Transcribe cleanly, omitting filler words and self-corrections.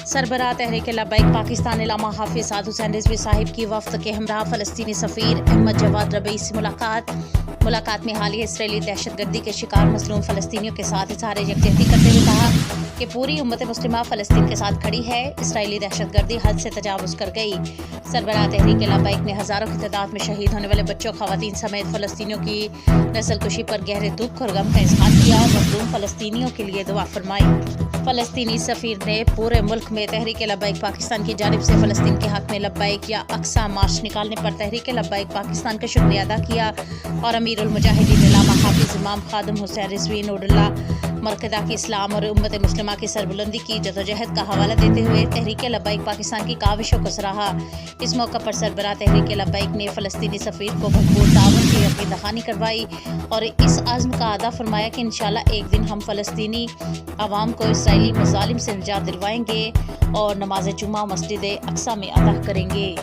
سربراہ تحریک لبیک پاکستان علامہ حافظ سعد حسین رضوی صاحب کی وفد کے ہمراہ فلسطینی سفیر احمد جواد ربیعی سے ملاقات میں حالیہ اسرائیلی دہشت گردی کے شکار مظلوم فلسطینیوں کے ساتھ اظہار یکجہتی کرتے ہوئے کہا کہ پوری امت مسلمہ فلسطین کے ساتھ کھڑی ہے۔ اسرائیلی دہشت گردی حد سے تجاوز کر گئی۔ سربراہ تحریک لبیک نے ہزاروں کی تعداد میں شہید ہونے والے بچوں، خواتین سمیت فلسطینیوں کی نسل کشی پر گہرے دکھ اور غم کا اظہار کیا اور مظلوم فلسطینیوں کے لیے دعا فرمائی۔ فلسطینی سفیر نے پورے ملک میں تحریک لبیک پاکستان کی جانب سے فلسطین کے حق میں لبیک یا اقصی مارچ نکالنے پر تحریک لبیک پاکستان کا شکریہ ادا کیا اور امیر المجاہدین علامہ حافظ امام خادم حسین رضوی نور اللہ مرکزہ کی اسلام اور امت مسلمہ کی سربلندی کی جدوجہد کا حوالہ دیتے ہوئے تحریک لبیک پاکستان کی کاوشوں کو سراہا۔ اس موقع پر سربراہ تحریک لبیک نے فلسطینی سفیر کو بھرپور تعاون کی یقین دہانی کروائی اور اس عزم کا اعادہ فرمایا کہ انشاءاللہ ایک دن ہم فلسطینی عوام کو اسرائیلی مظالم سے نجات دلوائیں گے اور نماز جمعہ مسجد اقصی میں ادا کریں گے۔